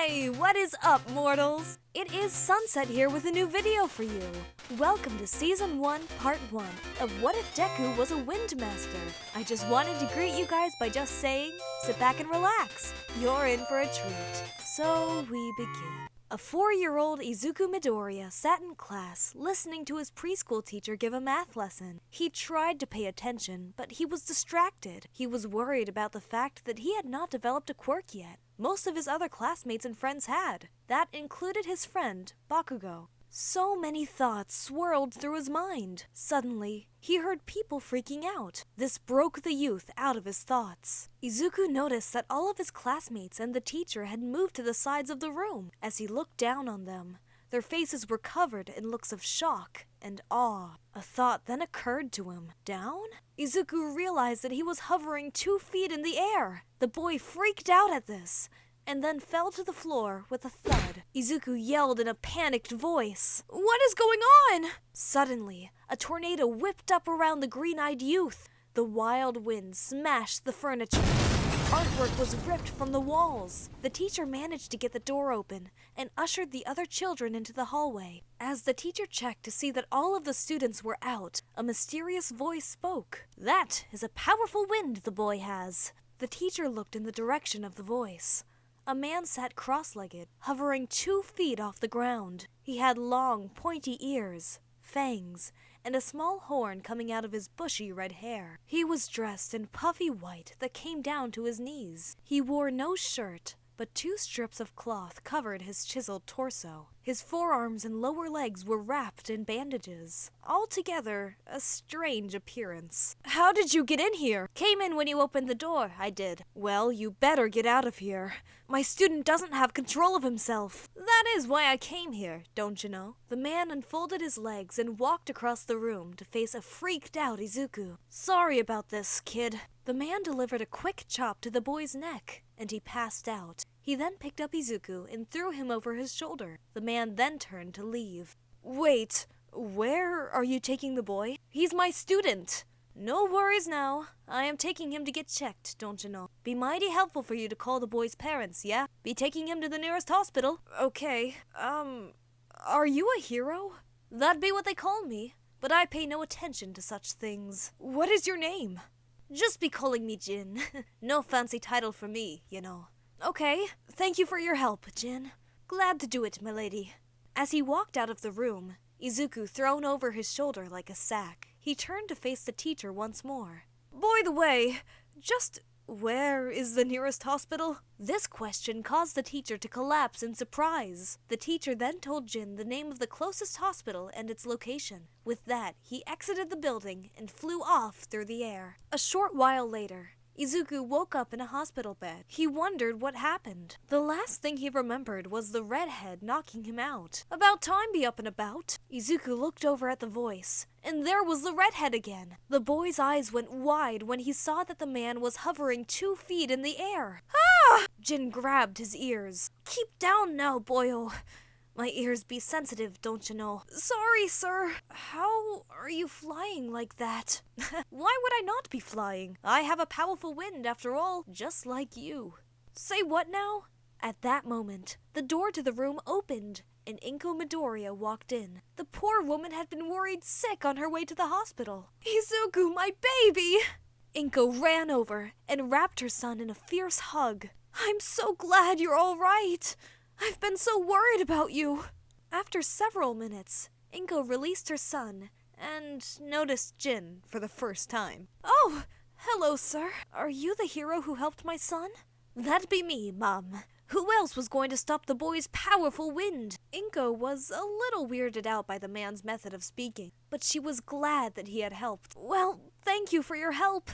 Hey, what is up, mortals? It is Sunset here with a new video for you. Welcome to Season 1, Part 1 of What If Deku Was a Windmaster? I just wanted to greet you guys by just saying, sit back and relax. You're in for a treat. So we begin. A 4-year-old Izuku Midoriya sat in class listening to his preschool teacher give a math lesson. He tried to pay attention, but he was distracted. He was worried about the fact that he had not developed a quirk yet. Most of his other classmates and friends had. That included his friend, Bakugo. So many thoughts swirled through his mind. Suddenly, he heard people freaking out. This broke the youth out of his thoughts. Izuku noticed that all of his classmates and the teacher had moved to the sides of the room. As he looked down on them, their faces were covered in looks of shock and awe. A thought then occurred to him. Down? Izuku realized that he was hovering 2 feet in the air. The boy freaked out at this, and then fell to the floor with a thud. Izuku yelled in a panicked voice, "What is going on?" Suddenly, a tornado whipped up around the green-eyed youth. The wild wind smashed the furniture. Artwork was ripped from the walls. The teacher managed to get the door open and ushered the other children into the hallway. As the teacher checked to see that all of the students were out, a mysterious voice spoke. "That is a powerful wind the boy has." The teacher looked in the direction of the voice. A man sat cross-legged, hovering 2 feet off the ground. He had long, pointy ears, fangs, and a small horn coming out of his bushy red hair. He was dressed in puffy white that came down to his knees. He wore no shirt, but 2 strips of cloth covered his chiseled torso. His forearms and lower legs were wrapped in bandages. Altogether, a strange appearance. "How did you get in here?" "Came in when you opened the door, I did." "Well, you better get out of here. My student doesn't have control of himself." "That is why I came here, don't you know?" The man unfolded his legs and walked across the room to face a freaked-out Izuku. "Sorry about this, kid." The man delivered a quick chop to the boy's neck, and he passed out. He then picked up Izuku and threw him over his shoulder. The man then turned to leave. "Wait, where are you taking the boy?" "He's my student." "No worries now. I am taking him to get checked, don't you know? Be mighty helpful for you to call the boy's parents, yeah? Be taking him to the nearest hospital." "Okay, are you a hero?" "That'd be what they call me, but I pay no attention to such things." "What is your name?" "Just be calling me Jin. No fancy title for me, you know." "Okay, thank you for your help, Jin." "Glad to do it, my lady." As he walked out of the room, Izuku thrown over his shoulder like a sack, he turned to face the teacher once more. "By the way, just where is the nearest hospital?" This question caused the teacher to collapse in surprise. The teacher then told Jin the name of the closest hospital and its location. With that, he exited the building and flew off through the air. A short while later, Izuku woke up in a hospital bed. He wondered what happened. The last thing he remembered was the redhead knocking him out. "About time be up and about." Izuku looked over at the voice, and there was the redhead again. The boy's eyes went wide when he saw that the man was hovering 2 feet in the air. "Ah!" Jin grabbed his ears. "Keep down now, boyo. My ears be sensitive, don't you know." "Sorry, sir." "How are you flying like that?" "Why would I not be flying? I have a powerful wind after all, just like you." "Say what now?" At that moment, the door to the room opened, and Inko Midoriya walked in. The poor woman had been worried sick on her way to the hospital. "Izuku, my baby!" Inko ran over and wrapped her son in a fierce hug. "I'm so glad you're all right. I've been so worried about you." After several minutes, Inko released her son and noticed Jin for the first time. "Oh, hello, sir. Are you the hero who helped my son?" "That'd be me, Mom. Who else was going to stop the boy's powerful wind?" Inko was a little weirded out by the man's method of speaking, but she was glad that he had helped. "Well, thank you for your help.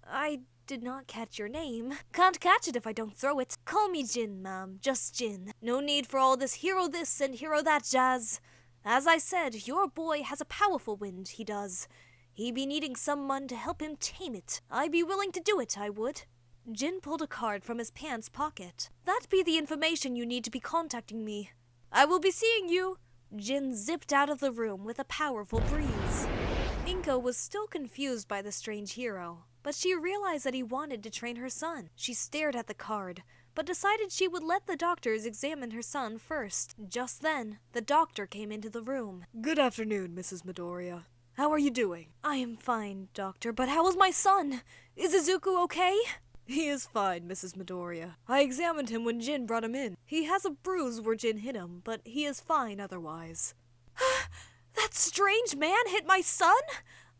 I did not catch your name." "Can't catch it if I don't throw it. Call me Jin, ma'am. Just Jin. No need for all this hero this and hero that jazz. As I said, your boy has a powerful wind, he does. He be needing someone to help him tame it. I be willing to do it, I would." Jin pulled a card from his pants pocket. "That be the information you need to be contacting me. I will be seeing you." Jin zipped out of the room with a powerful breeze. Inko was still confused by the strange hero, but she realized that he wanted to train her son. She stared at the card, but decided she would let the doctors examine her son first. Just then, the doctor came into the room. Good afternoon, Mrs. Midoriya. How are you doing? I am fine, doctor, but how is my son? Is Izuku okay? He is fine, Mrs. Midoriya. I examined him when Jin brought him in. He has a bruise where Jin hit him, but he is fine otherwise. That strange man hit my son?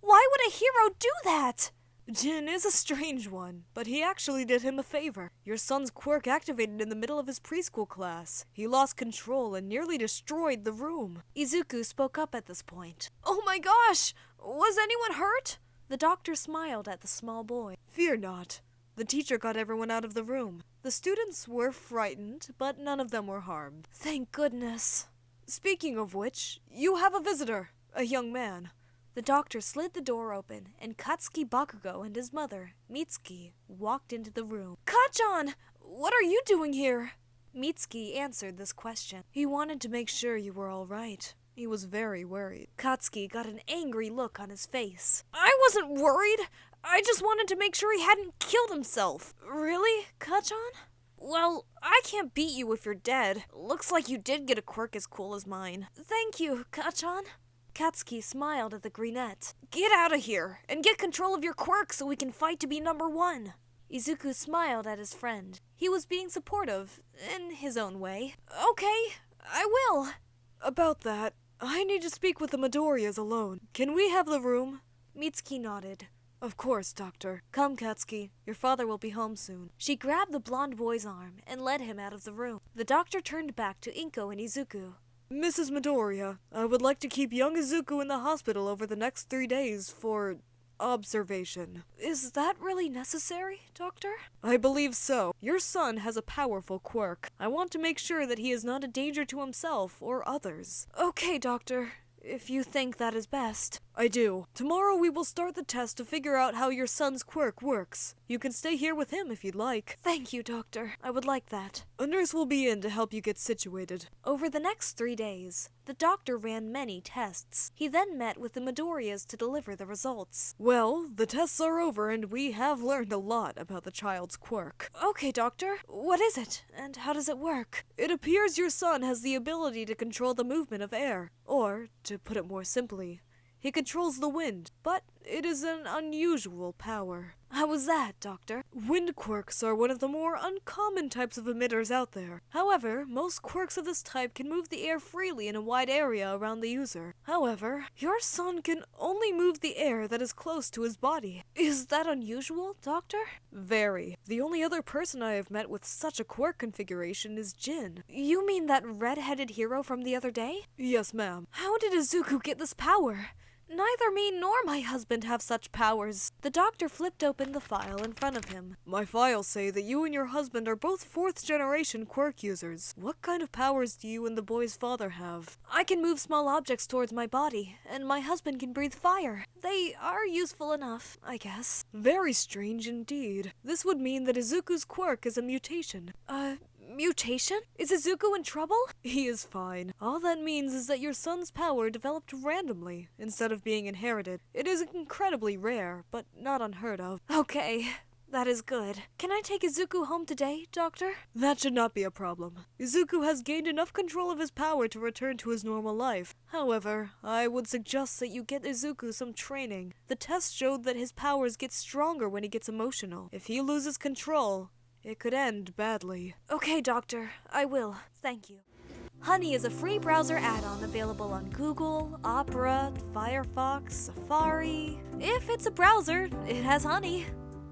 Why would a hero do that? Jin is a strange one, but he actually did him a favor. Your son's quirk activated in the middle of his preschool class. He lost control and nearly destroyed the room. Izuku spoke up at this point. Oh my gosh! Was anyone hurt? The doctor smiled at the small boy. Fear not. The teacher got everyone out of the room. The students were frightened, but none of them were harmed. Thank goodness. Speaking of which, you have a visitor, a young man. The doctor slid the door open, and Katsuki Bakugo and his mother, Mitsuki, walked into the room. Kachan! What are you doing here? Mitsuki answered this question. He wanted to make sure you were all right. He was very worried. Katsuki got an angry look on his face. I wasn't worried! I just wanted to make sure he hadn't killed himself. Really, Kachan? Well, I can't beat you if you're dead. Looks like you did get a quirk as cool as mine. Thank you, Kachan. Katsuki smiled at the greenette. Get out of here, and get control of your quirk so we can fight to be number one. Izuku smiled at his friend. He was being supportive, in his own way. Okay, I will. About that, I need to speak with the Midoriyas alone. Can we have the room? Mitsuki nodded. Of course, Doctor. Come, Katsuki. Your father will be home soon. She grabbed the blonde boy's arm and led him out of the room. The doctor turned back to Inko and Izuku. Mrs. Midoriya, I would like to keep young Izuku in the hospital over the next 3 days for observation. Is that really necessary, Doctor? I believe so. Your son has a powerful quirk. I want to make sure that he is not a danger to himself or others. Okay, Doctor. If you think that is best. I do. Tomorrow we will start the test to figure out how your son's quirk works. You can stay here with him if you'd like. Thank you, Doctor. I would like that. A nurse will be in to help you get situated. Over the next 3 days, the doctor ran many tests. He then met with the Midoriyas to deliver the results. Well, the tests are over and we have learned a lot about the child's quirk. Okay, Doctor. What is it? And how does it work? It appears your son has the ability to control the movement of air. Or, to put it more simply, he controls the wind, but it is an unusual power. How was that, Doctor? Wind quirks are one of the more uncommon types of emitters out there. However, most quirks of this type can move the air freely in a wide area around the user. However, your son can only move the air that is close to his body. Is that unusual, Doctor? Very. The only other person I have met with such a quirk configuration is Jin. You mean that red-headed hero from the other day? Yes, ma'am. How did Izuku get this power? Neither me nor my husband have such powers. The doctor flipped open the file in front of him. My files say that you and your husband are both 4th-generation quirk users. What kind of powers do you and the boy's father have? I can move small objects towards my body, and my husband can breathe fire. They are useful enough, I guess. Very strange indeed. This would mean that Izuku's quirk is a mutation. Mutation? Is Izuku in trouble? He is fine. All that means is that your son's power developed randomly, instead of being inherited. It is incredibly rare, but not unheard of. Okay, that is good. Can I take Izuku home today, Doctor? That should not be a problem. Izuku has gained enough control of his power to return to his normal life. However, I would suggest that you get Izuku some training. The test showed that his powers get stronger when he gets emotional. If he loses control, it could end badly. Okay, Doctor. I will. Thank you. Honey is a free browser add-on available on Google, Opera, Firefox, Safari. If it's a browser, it has Honey.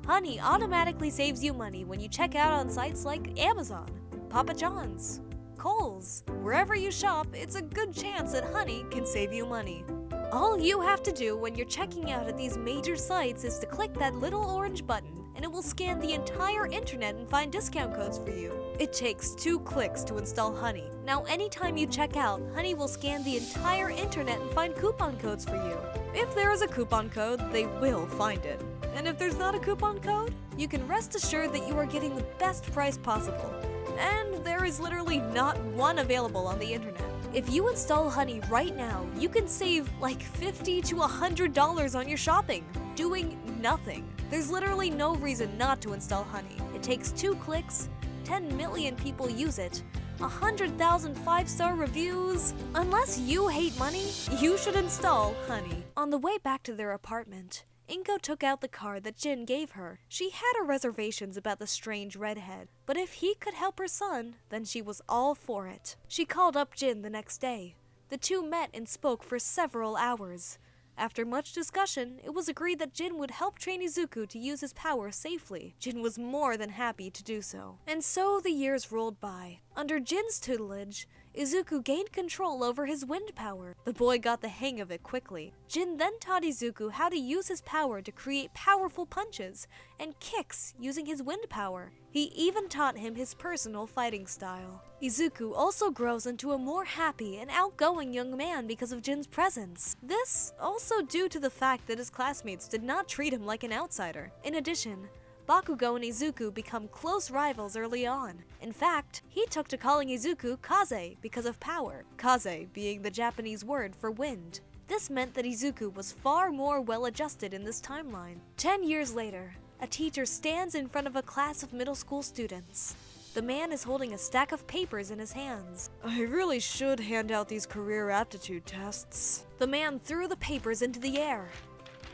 Honey automatically saves you money when you check out on sites like Amazon, Papa John's, Kohl's. Wherever you shop, it's a good chance that Honey can save you money. All you have to do when you're checking out at these major sites is to click that little orange button, and it will scan the entire internet and find discount codes for you. It takes 2 clicks to install Honey. Now anytime you check out, Honey will scan the entire internet and find coupon codes for you. If there is a coupon code, they will find it. And if there's not a coupon code, you can rest assured that you are getting the best price possible. And there is literally not one available on the internet. If you install Honey right now, you can save like $50 to $100 on your shopping, doing nothing. There's literally no reason not to install Honey. It takes 2 clicks, 10 million people use it, 100,000 5-star reviews. Unless you hate money, you should install Honey. On the way back to their apartment, Inko took out the card that Jin gave her. She had her reservations about the strange redhead, but if he could help her son, then she was all for it. She called up Jin the next day. The two met and spoke for several hours. After much discussion, it was agreed that Jin would help train Izuku to use his power safely. Jin was more than happy to do so. And so the years rolled by. Under Jin's tutelage, Izuku gained control over his wind power. The boy got the hang of it quickly. Jin then taught Izuku how to use his power to create powerful punches and kicks using his wind power. He even taught him his personal fighting style. Izuku also grows into a more happy and outgoing young man because of Jin's presence. This also due to the fact that his classmates did not treat him like an outsider. In addition, Bakugo and Izuku become close rivals early on. In fact, he took to calling Izuku Kaze because of power, Kaze being the Japanese word for wind. This meant that Izuku was far more well-adjusted in this timeline. 10 years later, a teacher stands in front of a class of middle school students. The man is holding a stack of papers in his hands. I really should hand out these career aptitude tests. The man threw the papers into the air.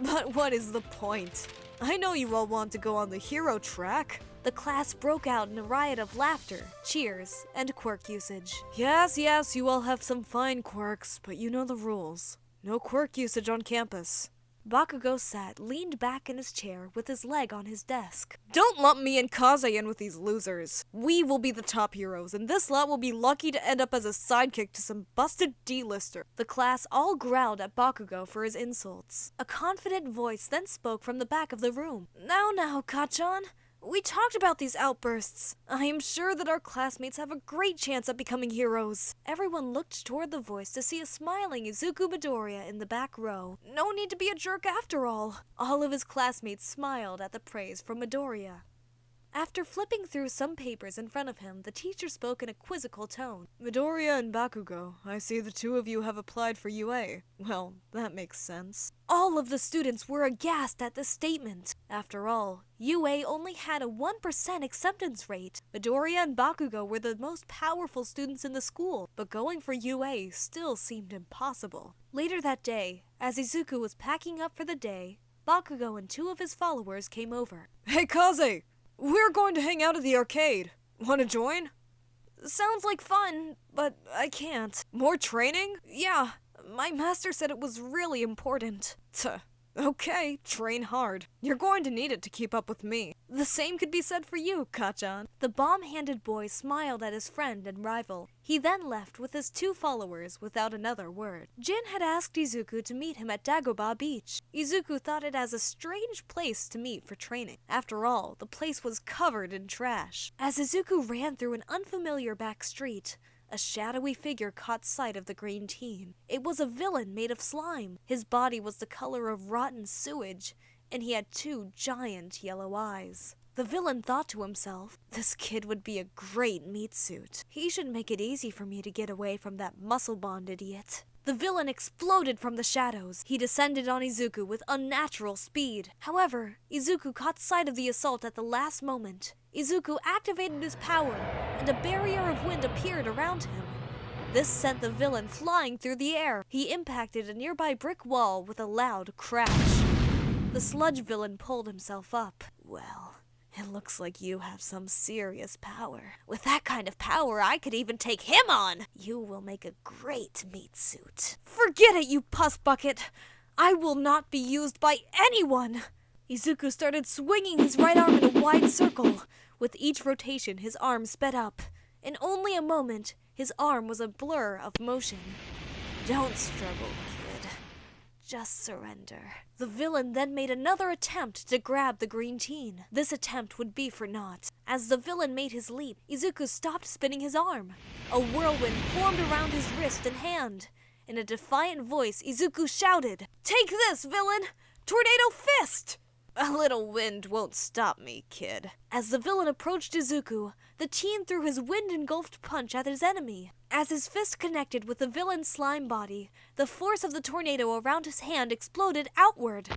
But what is the point? I know you all want to go on the hero track. The class broke out in a riot of laughter, cheers, and quirk usage. Yes, you all have some fine quirks, but you know the rules. No quirk usage on campus. Bakugo sat, leaned back in his chair with his leg on his desk. Don't lump me and Kaze in with these losers. We will be the top heroes, and this lot will be lucky to end up as a sidekick to some busted D-lister. The class all growled at Bakugo for his insults. A confident voice then spoke from the back of the room. Now, Kachan. We talked about these outbursts. I am sure that our classmates have a great chance at becoming heroes. Everyone looked toward the voice to see a smiling Izuku Midoriya in the back row. No need to be a jerk after all. All of his classmates smiled at the praise from Midoriya. After flipping through some papers in front of him, the teacher spoke in a quizzical tone. Midoriya and Bakugo, I see the two of you have applied for UA. Well, that makes sense. All of the students were aghast at this statement. After all, UA only had a 1% acceptance rate. Midoriya and Bakugo were the most powerful students in the school, but going for UA still seemed impossible. Later that day, as Izuku was packing up for the day, Bakugo and two of his followers came over. Hey Kaze! We're going to hang out at the arcade. Want to join? Sounds like fun, but I can't. More training? Yeah, my master said it was really important. Okay, train hard. You're going to need it to keep up with me. The same could be said for you, Kachan. The bomb-handed boy smiled at his friend and rival. He then left with his two followers without another word. Jin had asked Izuku to meet him at Dagobah Beach. Izuku thought it as a strange place to meet for training. After all, the place was covered in trash. As Izuku ran through an unfamiliar back street, a shadowy figure caught sight of the green teen. It was a villain made of slime. His body was the color of rotten sewage, and he had two giant yellow eyes. The villain thought to himself, this kid would be a great meat suit. He should make it easy for me to get away from that muscle-bound idiot. The villain exploded from the shadows. He descended on Izuku with unnatural speed. However, Izuku caught sight of the assault at the last moment. Izuku activated his power, and a barrier of wind appeared around him. This sent the villain flying through the air. He impacted a nearby brick wall with a loud crash. The sludge villain pulled himself up. Well, it looks like you have some serious power. With that kind of power, I could even take him on. You will make a great meat suit. Forget it, you pus bucket. I will not be used by anyone. Izuku started swinging his right arm in a wide circle. With each rotation, his arm sped up. In only a moment, his arm was a blur of motion. Don't struggle, kid. Just surrender. The villain then made another attempt to grab the green teen. This attempt would be for naught. As the villain made his leap, Izuku stopped spinning his arm. A whirlwind formed around his wrist and hand. In a defiant voice, Izuku shouted, "Take this, villain! Tornado Fist!" A little wind won't stop me, kid. As the villain approached Izuku, the teen threw his wind-engulfed punch at his enemy. As his fist connected with the villain's slime body, the force of the tornado around his hand exploded outward.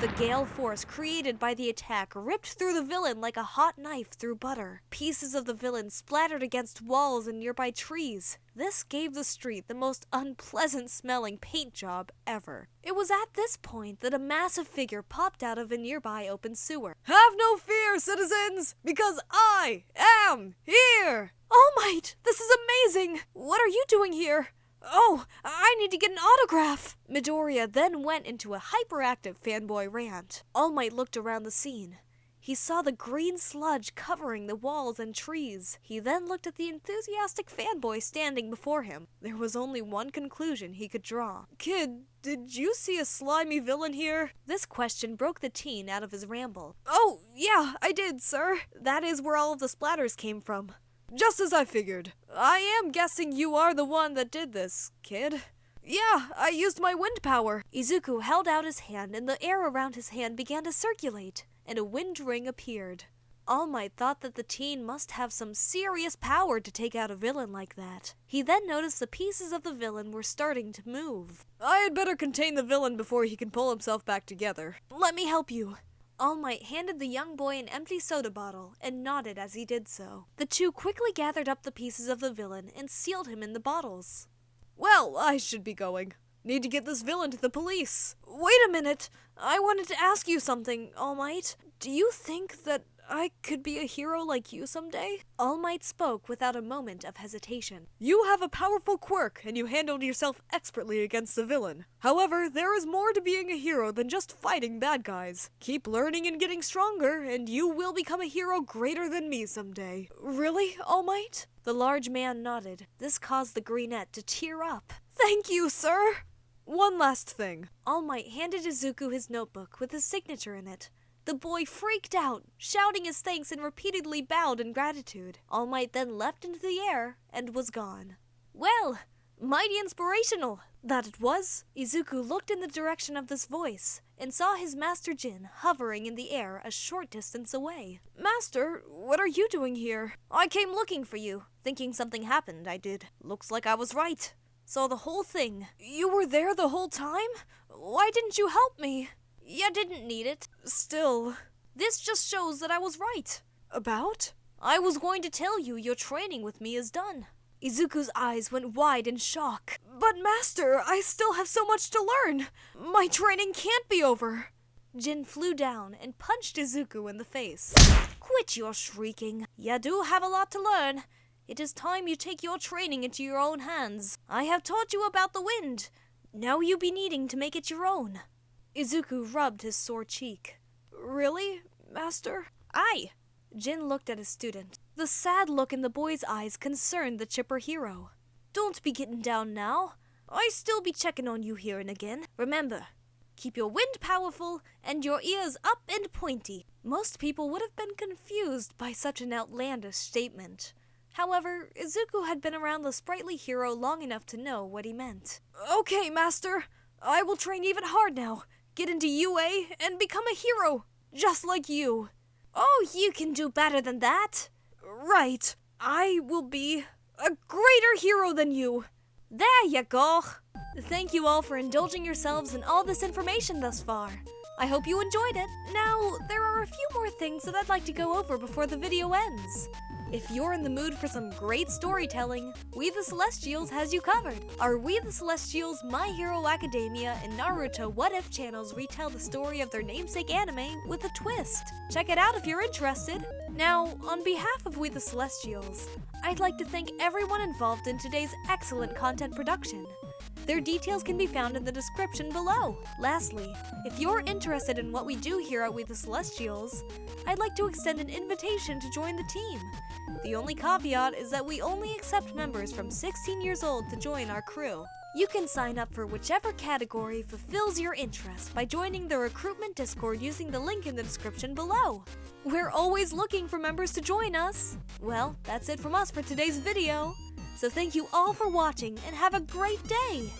The gale force created by the attack ripped through the villain like a hot knife through butter. Pieces of the villain splattered against walls and nearby trees. This gave the street the most unpleasant smelling paint job ever. It was at this point that a massive figure popped out of a nearby open sewer. Have no fear, citizens, because I am here! All Might, this is amazing! What are you doing here? Oh, I need to get an autograph! Midoriya then went into a hyperactive fanboy rant. All Might looked around the scene. He saw the green sludge covering the walls and trees. He then looked at the enthusiastic fanboy standing before him. There was only one conclusion he could draw. Kid, did you see a slimy villain here? This question broke the teen out of his ramble. Oh, yeah, I did, sir. That is where all of the splatters came from. Just as I figured. I am guessing you are the one that did this, kid. Yeah, I used my wind power. Izuku held out his hand and the air around his hand began to circulate, and a wind ring appeared. All Might thought that the teen must have some serious power to take out a villain like that. He then noticed the pieces of the villain were starting to move. I had better contain the villain before he can pull himself back together. Let me help you. All Might handed the young boy an empty soda bottle and nodded as he did so. The two quickly gathered up the pieces of the villain and sealed him in the bottles. Well, I should be going. Need to get this villain to the police. Wait a minute. I wanted to ask you something, All Might. Do you think that I could be a hero like you someday? All Might spoke without a moment of hesitation. You have a powerful quirk, and you handled yourself expertly against the villain. However, there is more to being a hero than just fighting bad guys. Keep learning and getting stronger, and you will become a hero greater than me someday. Really, All Might? The large man nodded. This caused the greenette to tear up. Thank you, sir! One last thing. All Might handed Izuku his notebook with his signature in it. The boy freaked out, shouting his thanks and repeatedly bowed in gratitude. All Might then leapt into the air and was gone. Well, mighty inspirational, that it was. Izuku looked in the direction of this voice and saw his Master Jin hovering in the air a short distance away. Master, what are you doing here? I came looking for you, thinking something happened, I did. Looks like I was right. Saw the whole thing. You were there the whole time? Why didn't you help me? You didn't need it. Still. This just shows that I was right. About? I was going to tell you your training with me is done. Izuku's eyes went wide in shock. But Master, I still have so much to learn. My training can't be over. Jin flew down and punched Izuku in the face. Quit your shrieking. You do have a lot to learn. It is time you take your training into your own hands. I have taught you about the wind. Now you be needing to make it your own. Izuku rubbed his sore cheek. Really, Master? Aye. Jin looked at his student. The sad look in the boy's eyes concerned the chipper hero. Don't be getting down now. I still be checking on you here and again. Remember, keep your wind powerful and your ears up and pointy. Most people would have been confused by such an outlandish statement. However, Izuku had been around the sprightly hero long enough to know what he meant. Okay, Master. I will train even hard now. Get into UA and become a hero, just like you. Oh, you can do better than that. Right. I will be a greater hero than you. There you go. Thank you all for indulging yourselves in all this information thus far. I hope you enjoyed it. Now, there are a few more things that I'd like to go over before the video ends. If you're in the mood for some great storytelling, We the Celestials has you covered. Our We the Celestials, My Hero Academia, and Naruto What If channels retell the story of their namesake anime with a twist. Check it out if you're interested. Now, on behalf of We the Celestials, I'd like to thank everyone involved in today's excellent content production. Their details can be found in the description below. Lastly, if you're interested in what we do here at We the Celestials, I'd like to extend an invitation to join the team. The only caveat is that we only accept members from 16 years old to join our crew. You can sign up for whichever category fulfills your interest by joining the recruitment Discord using the link in the description below. We're always looking for members to join us. Well, that's it from us for today's video. So thank you all for watching and have a great day!